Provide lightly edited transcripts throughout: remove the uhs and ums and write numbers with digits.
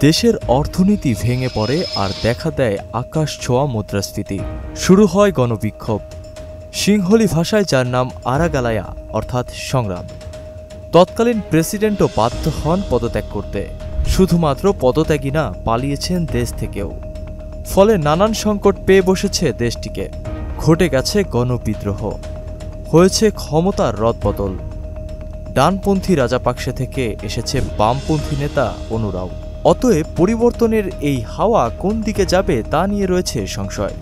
দেশের অর্থনীতি ভেঙে পড়ে আর দেখা দেয় আকাশ ছোঁয়া মুদ্রাস্ফীতি। শুরু হয় গণবিক্ষোভ, সিংহলি ভাষায় যার নাম আরাগালায়া অর্থাৎ সংগ্রাম। তৎকালীন প্রেসিডেন্টও বাধ্য হন পদত্যাগ করতে। শুধুমাত্র পদত্যাগী না, পালিয়েছেন দেশ থেকেও। ফলে নানান সংকট পেয়ে বসেছে দেশটিকে। ঘটে গেছে গণবিদ্রোহ, হয়েছে ক্ষমতার রদবদল। ডানপন্থী রাজাপাকসে থেকে এসেছে বামপন্থী নেতা অনুরাও। অতএব পরিবর্তনের এই হাওয়া কোন দিকে যাবে তা নিয়ে রয়েছে সংশয়।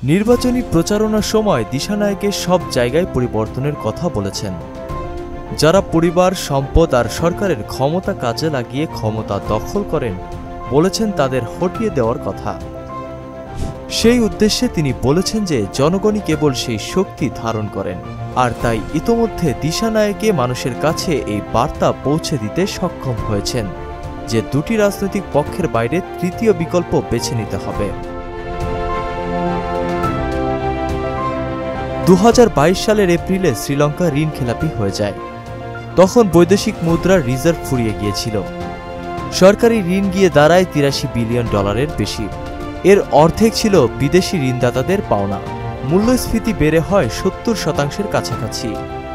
নির্বাচনী প্রচারণার সময় দিশানায়কে সব জায়গায় পরিবর্তনের কথা বলেছেন। যারা পরিবার, সম্পদ আর সরকারের ক্ষমতা কাজে লাগিয়ে ক্ষমতা দখল করেন, বলেছেন তাদের হটিয়ে দেওয়ার কথা। সেই উদ্দেশ্যে তিনি বলেছেন যে জনগণই কেবল সেই শক্তি ধারণ করেন, আর তাই ইতোমধ্যে দিশানায়কে মানুষের কাছে এই বার্তা পৌঁছে দিতে সক্ষম হয়েছেন যে দুটি রাজনৈতিক পক্ষের বাইরে তৃতীয় বিকল্প বেছে নিতে হবে। 2022 সালের এপ্রিলে শ্রীলঙ্কা ঋণ খেলাপি হয়ে যায়। তখন বৈদেশিক মুদ্রার রিজার্ভ ফুরিয়ে গিয়েছিল। সরকারি ঋণ গিয়ে দাঁড়ায় $83 বিলিয়ন বেশি। এর অর্ধেক ছিল বিদেশি ঋণদাতাদের পাওনা। মূল্যস্ফীতি বেড়ে হয় 70% কাছাকাছি।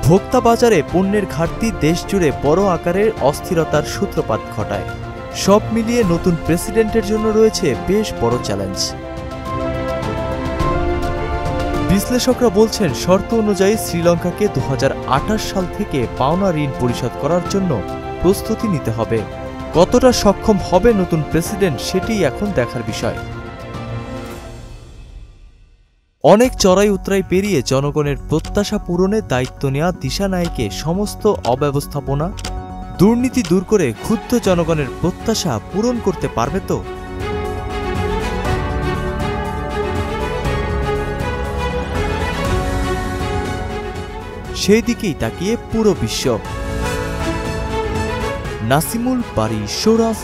ভোক্তা বাজারে পণ্যের ঘাটতি দেশজুড়ে বড় আকারের অস্থিরতার সূত্রপাত ঘটায়। সব মিলিয়ে নতুন প্রেসিডেন্টের জন্য রয়েছে বেশ বড় চ্যালেঞ্জ। বিশ্লেষকরা বলছেন, শর্ত অনুযায়ী শ্রীলঙ্কাকে 2028 সাল থেকে পাওনা ঋণ পরিশোধ করার জন্য প্রস্তুতি নিতে হবে। কতটা সক্ষম হবে নতুন প্রেসিডেন্ট, সেটিই এখন দেখার বিষয়। অনেক চড়াই উতরাই পেরিয়ে জনগণের প্রত্যাশা পূরণে দায়িত্ব নেওয়া দিশানায়কে সমস্ত অব্যবস্থাপনা, দুর্নীতি দূর করে ক্ষুব্ধ জনগণের প্রত্যাশা পূরণ করতে পারবে তো? সেই দিকেই তাকিয়ে পুরো বিশ্ব। নাসিমুল বারী, সৌরভ,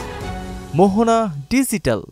মোহনা, ডিজিটাল।